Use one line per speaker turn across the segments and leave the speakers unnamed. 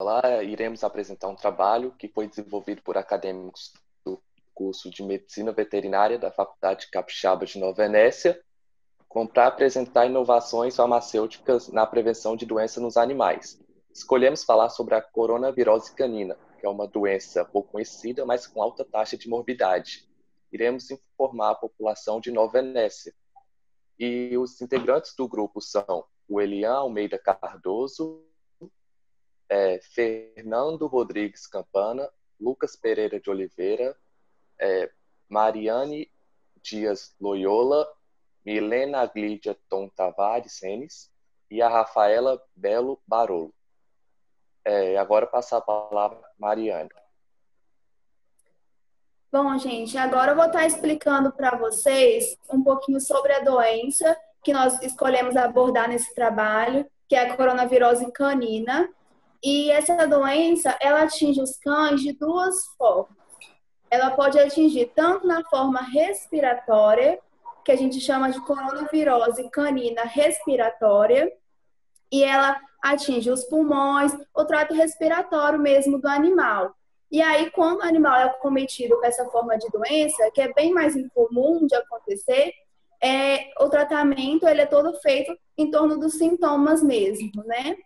Lá iremos apresentar um trabalho que foi desenvolvido por acadêmicos do curso de Medicina Veterinária da Faculdade Capixaba de Nova Venécia, para apresentar inovações farmacêuticas na prevenção de doenças nos animais. Escolhemos falar sobre a coronavirose canina, que é uma doença pouco conhecida, mas com alta taxa de morbidade. Iremos informar a população de Nova Venécia. E os integrantes do grupo são o Elian Almeida Cardoso, Fernando Rodrigues Campana, Lucas Pereira de Oliveira, Mariane Dias Loyola, Milena Aglídia Tom Tavares Renes e a Rafaela Belo Barolo. Agora passar a palavra a Mariane.
Bom, gente, agora eu vou estar explicando para vocês um pouquinho sobre a doença que nós escolhemos abordar nesse trabalho, que é a coronavirose canina. E essa doença, ela atinge os cães de duas formas. Ela pode atingir tanto na forma respiratória, que a gente chama de coronavirose canina respiratória, e ela atinge os pulmões, o trato respiratório mesmo do animal. E aí, quando o animal é cometido com essa forma de doença, que é bem mais incomum de acontecer, o tratamento ele é todo feito em torno dos sintomas mesmo, né?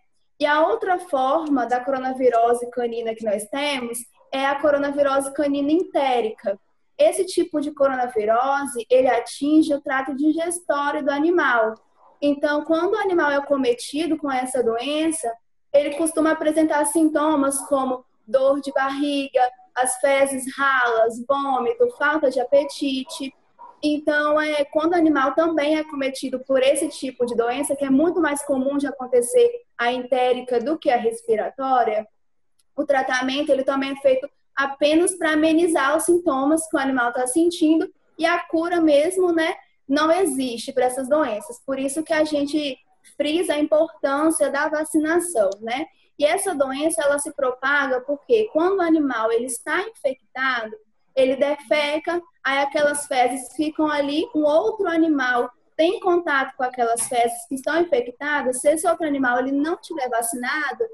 E a outra forma da coronavirose canina que nós temos é a coronavirose canina entérica. Esse tipo de coronavirose, ele atinge o trato digestório do animal. Então, quando o animal é acometido com essa doença, ele costuma apresentar sintomas como dor de barriga, as fezes ralas, vômito, falta de apetite. Então, quando o animal também é acometido por esse tipo de doença, que é muito mais comum de acontecer a entérica do que a respiratória, o tratamento ele também é feito apenas para amenizar os sintomas que o animal está sentindo e a cura mesmo, né, não existe para essas doenças. Por isso que a gente frisa a importância da vacinação, né? E essa doença, ela se propaga porque quando o animal ele está infectado, ele defeca, aí aquelas fezes ficam ali, um outro animal tem contato com aquelas fezes que estão infectadas, se esse outro animal ele não tiver vacinado,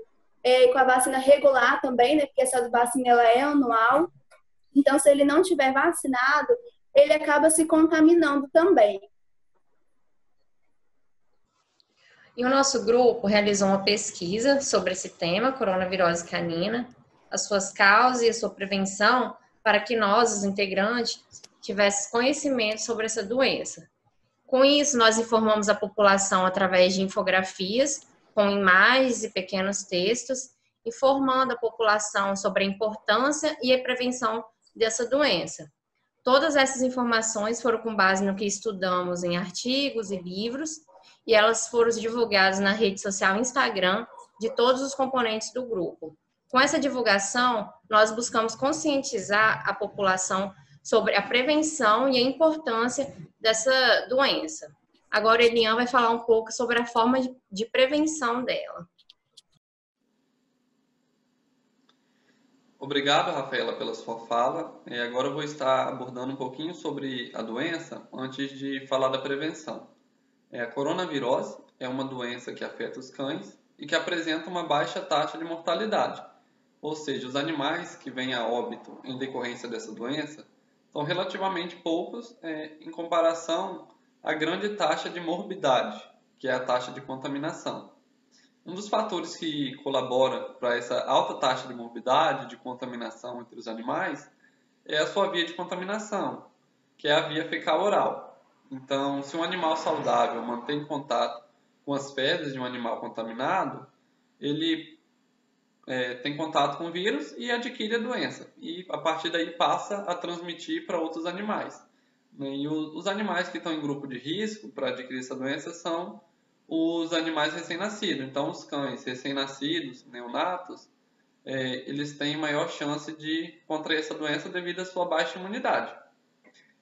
com a vacina regular também, né, porque essa vacina ela é anual, então se ele não tiver vacinado, ele acaba se contaminando também.
E o nosso grupo realizou uma pesquisa sobre esse tema, coronavirose canina, as suas causas e a sua prevenção, para que nós, os integrantes, tivéssemos conhecimento sobre essa doença. Com isso, nós informamos a população através de infografias, com imagens e pequenos textos, informando a população sobre a importância e a prevenção dessa doença. Todas essas informações foram com base no que estudamos em artigos e livros, e elas foram divulgadas na rede social Instagram de todos os componentes do grupo. Com essa divulgação, nós buscamos conscientizar a população sobre a prevenção e a importância dessa doença. Agora, Elian vai falar um pouco sobre a forma de prevenção dela.
Obrigado, Rafaela, pela sua fala. Agora eu vou estar abordando um pouquinho sobre a doença antes de falar da prevenção. A coronavirose é uma doença que afeta os cães e que apresenta uma baixa taxa de mortalidade. Ou seja, os animais que vêm a óbito em decorrência dessa doença são relativamente poucos em comparação à grande taxa de morbidade, que é a taxa de contaminação. Um dos fatores que colabora para essa alta taxa de morbidade, de contaminação entre os animais, é a sua via de contaminação, que é a via fecal-oral. Então, se um animal saudável mantém contato com as fezes de um animal contaminado, ele tem contato com o vírus e adquire a doença. E, a partir daí, passa a transmitir para outros animais. E os animais que estão em grupo de risco para adquirir essa doença são os animais recém-nascidos. Então, os cães recém-nascidos, neonatos, eles têm maior chance de contrair essa doença devido à sua baixa imunidade.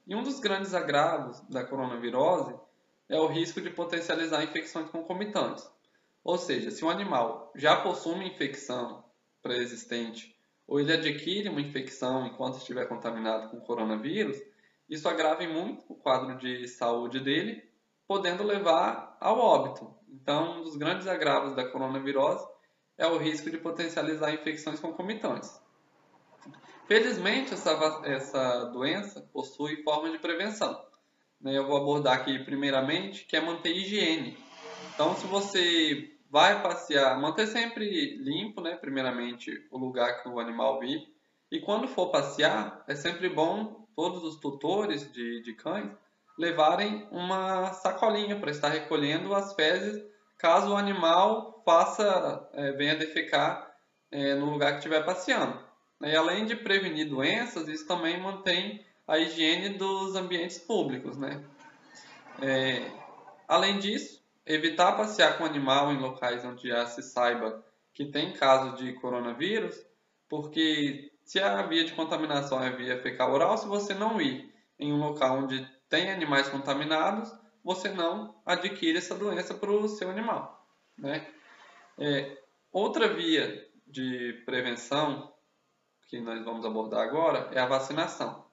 E um dos grandes agravos da coronavirose é o risco de potencializar infecções concomitantes. Ou seja, se um animal já possui uma infecção pré-existente ou ele adquire uma infecção enquanto estiver contaminado com coronavírus, isso agrava muito o quadro de saúde dele, podendo levar ao óbito. Então, um dos grandes agravos da coronavirose é o risco de potencializar infecções concomitantes. Felizmente, essa doença possui formas de prevenção. Eu vou abordar aqui primeiramente, que é manter higiene. Então, se você vai passear, manter sempre limpo, primeiramente, o lugar que o animal vive. E quando for passear, é sempre bom todos os tutores de cães levarem uma sacolinha para estar recolhendo as fezes, caso o animal venha defecar no lugar que estiver passeando. E além de prevenir doenças, isso também mantém a higiene dos ambientes públicos, Além disso, evitar passear com o animal em locais onde já se saiba que tem caso de coronavírus, porque se a via de contaminação é via fecal-oral, se você não ir em um local onde tem animais contaminados, você não adquire essa doença para o seu animal, Outra via de prevenção que nós vamos abordar agora é a vacinação,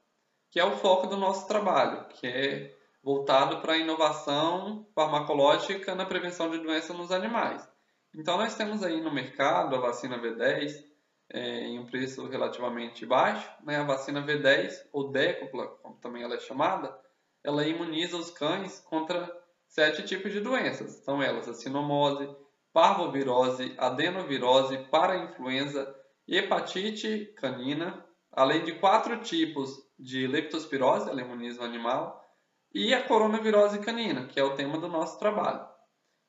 que é o foco do nosso trabalho, que é voltado para a inovação farmacológica na prevenção de doenças nos animais. Então, nós temos aí no mercado a vacina V10 em um preço relativamente baixo. A vacina V10, ou Décupla, como também ela é chamada, ela imuniza os cães contra 7 tipos de doenças. São elas a sinomose, parvovirose, adenovirose, parainfluenza, hepatite canina, além de 4 tipos de leptospirose, ela imuniza o animal, e a coronavirose canina, que é o tema do nosso trabalho.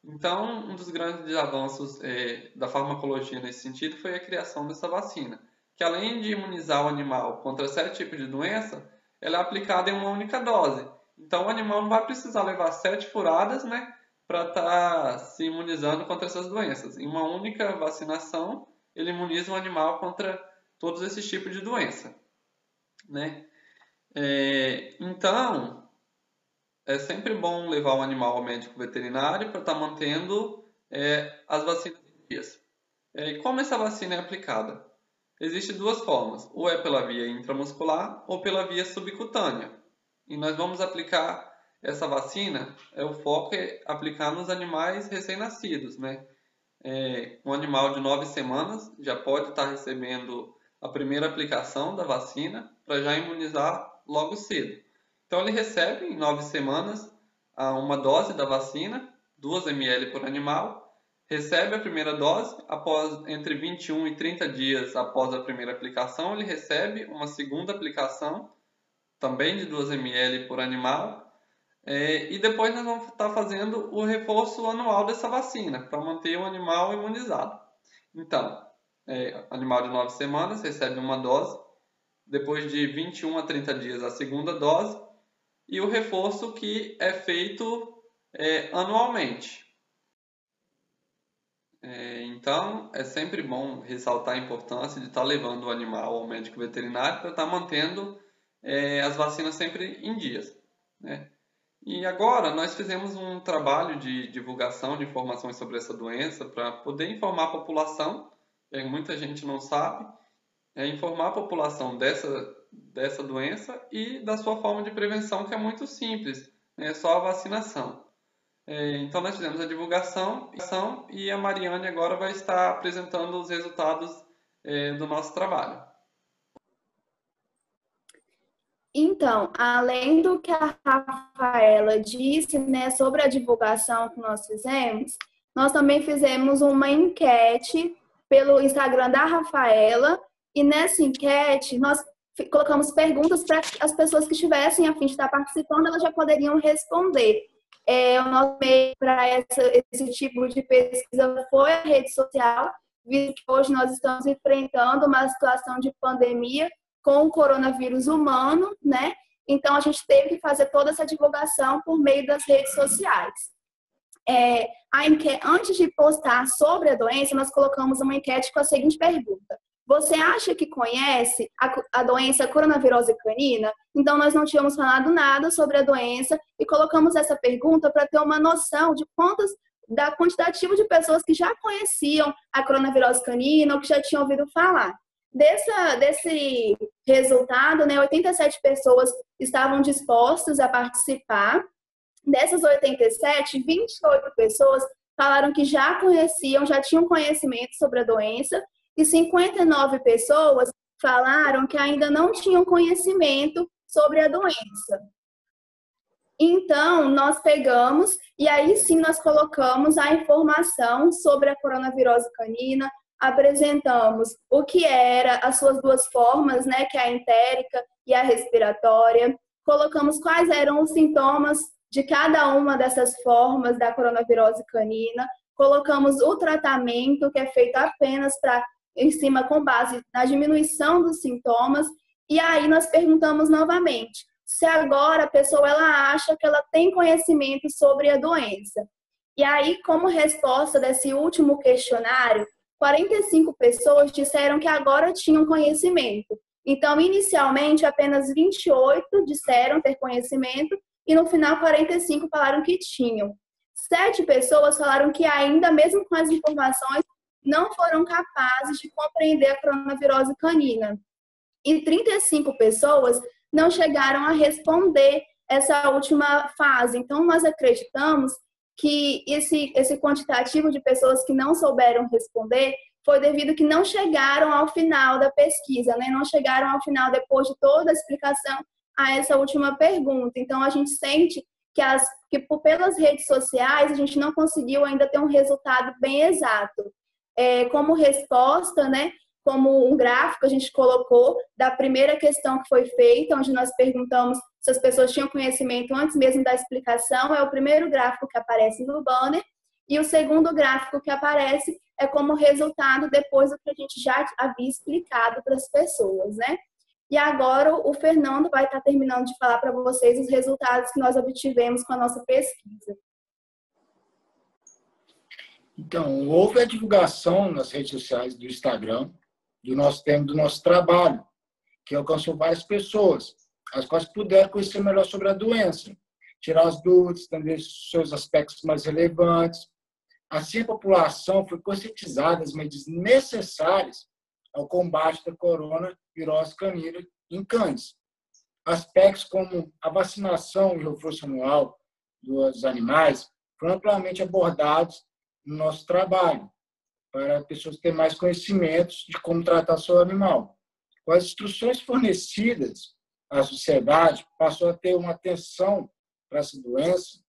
Então, um dos grandes avanços da farmacologia nesse sentido foi a criação dessa vacina, que além de imunizar o animal contra 7 tipos de doença, ela é aplicada em uma única dose. Então, o animal não vai precisar levar 7 furadas, para estar se imunizando contra essas doenças. Em uma única vacinação, ele imuniza o animal contra todos esses tipos de doença, Então, é sempre bom levar o animal ao médico veterinário para estar mantendo as vacinas em dias. E como essa vacina é aplicada? Existem 2 formas, ou é pela via intramuscular ou pela via subcutânea. E nós vamos aplicar essa vacina, o foco é aplicar nos animais recém-nascidos, Um animal de 9 semanas já pode estar recebendo a primeira aplicação da vacina para já imunizar logo cedo. Então, ele recebe em 9 semanas uma dose da vacina, 2 ml por animal, recebe a primeira dose, entre 21 e 30 dias após a primeira aplicação, ele recebe uma segunda aplicação, também de 2 ml por animal, e depois nós vamos estar fazendo o reforço anual dessa vacina, para manter o animal imunizado. Então, animal de 9 semanas recebe uma dose, depois de 21 a 30 dias a segunda dose, e o reforço que é feito anualmente. Então, é sempre bom ressaltar a importância de estar levando o animal ao médico veterinário para estar mantendo as vacinas sempre em dias, E agora nós fizemos um trabalho de divulgação de informações sobre essa doença para poder informar a população, muita gente não sabe, informar a população dessa doença e da sua forma de prevenção, que é muito simples, é só a vacinação. Então nós fizemos a divulgação e a Mariane agora vai estar apresentando os resultados do nosso trabalho.
Então, além do que a Rafaela disse, sobre a divulgação que nós fizemos, nós também fizemos uma enquete pelo Instagram da Rafaela, e nessa enquete nós colocamos perguntas para as pessoas que estivessem a fim de estar participando, elas já poderiam responder. O nosso meio para esse tipo de pesquisa foi a rede social, visto que hoje nós estamos enfrentando uma situação de pandemia com o coronavírus humano, Então, a gente teve que fazer toda essa divulgação por meio das redes sociais. Antes de postar sobre a doença, nós colocamos uma enquete com a seguinte pergunta: você acha que conhece a doença coronavirose canina? Então, nós não tínhamos falado nada sobre a doença e colocamos essa pergunta para ter uma noção da quantitativa de pessoas que já conheciam a coronavirose canina ou que já tinham ouvido falar. Desse resultado, 87 pessoas estavam dispostas a participar. Dessas 87, 28 pessoas falaram que já conheciam, já tinham conhecimento sobre a doença, e 59 pessoas falaram que ainda não tinham conhecimento sobre a doença. Então, nós pegamos e aí sim nós colocamos a informação sobre a coronavirose canina, apresentamos o que era, as suas duas formas, né, que é a entérica e a respiratória, colocamos quais eram os sintomas de cada uma dessas formas da coronavirose canina, colocamos o tratamento, que é feito apenas com base na diminuição dos sintomas, e aí nós perguntamos novamente se agora a pessoa ela acha que ela tem conhecimento sobre a doença. E aí, como resposta desse último questionário, 45 pessoas disseram que agora tinham conhecimento. Então, inicialmente, apenas 28 disseram ter conhecimento e no final 45 falaram que tinham. 7 pessoas falaram que ainda, mesmo com as informações, não foram capazes de compreender a coronavirose canina. E 35 pessoas não chegaram a responder essa última fase. Então, nós acreditamos que esse quantitativo de pessoas que não souberam responder foi devido que não chegaram ao final da pesquisa, né? Não chegaram ao final, depois de toda a explicação, a essa última pergunta. Então, a gente sente que pelas redes sociais a gente não conseguiu ainda ter um resultado bem exato. Como resposta, né? Como um gráfico a gente colocou da primeira questão que foi feita, onde nós perguntamos se as pessoas tinham conhecimento antes mesmo da explicação, é o primeiro gráfico que aparece no banner, e o segundo gráfico que aparece é como resultado depois do que a gente já havia explicado para as pessoas, né? E agora o Fernando vai estar terminando de falar para vocês os resultados que nós obtivemos com a nossa pesquisa.
Então, houve a divulgação nas redes sociais do Instagram do nosso tema, do nosso trabalho, que alcançou várias pessoas, as quais puderam conhecer melhor sobre a doença, tirar as dúvidas, entender seus aspectos mais relevantes. Assim, a população foi conscientizada das medidas necessárias ao combate da coronavirose canina em cães. Aspectos como a vacinação e o reforço anual dos animais foram amplamente abordados no nosso trabalho, para pessoas terem mais conhecimentos de como tratar seu animal. Com as instruções fornecidas, a sociedade passou a ter uma atenção para essa doença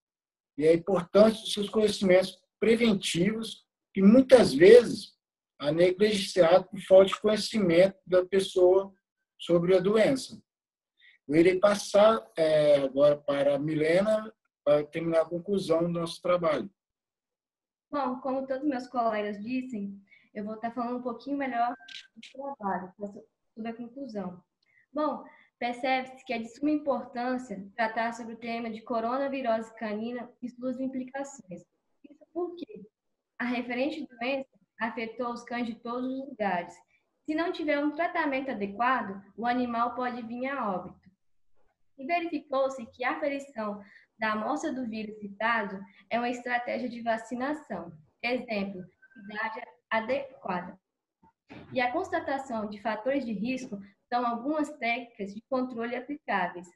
e a importância dos seus conhecimentos preventivos, que muitas vezes é negligenciado por falta de conhecimento da pessoa sobre a doença. Eu irei passar agora para a Milena para terminar a conclusão do nosso trabalho.
Bom, como todos meus colegas dizem, eu vou estar falando um pouquinho melhor do trabalho, sobre a conclusão. Bom, percebe-se que é de suma importância tratar sobre o tema de coronavirose canina e suas implicações. Isso porque a referente doença afetou os cães de todos os lugares. Se não tiver um tratamento adequado, o animal pode vir a óbito. E verificou-se que a aferição da amostra do vírus citado é uma estratégia de vacinação. Exemplo, idade adequada. E a constatação de fatores de risco são algumas técnicas de controle aplicáveis.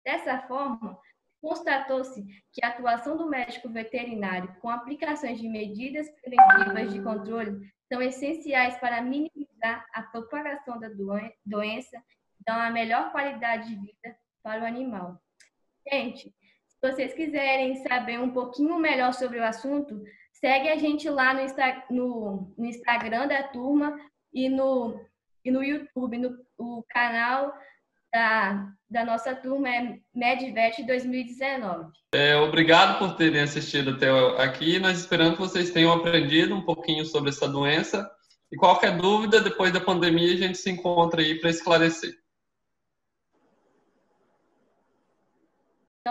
Dessa forma, constatou-se que a atuação do médico veterinário com aplicações de medidas preventivas de controle são essenciais para minimizar a propagação da doença e dar uma melhor qualidade de vida para o animal. Gente, se vocês quiserem saber um pouquinho melhor sobre o assunto, segue a gente lá no Instagram da turma e no YouTube, o canal da nossa turma é MedVet 2019.
Obrigado por terem assistido até aqui. Nós esperamos que vocês tenham aprendido um pouquinho sobre essa doença. E qualquer dúvida, depois da pandemia, a gente se encontra aí para esclarecer.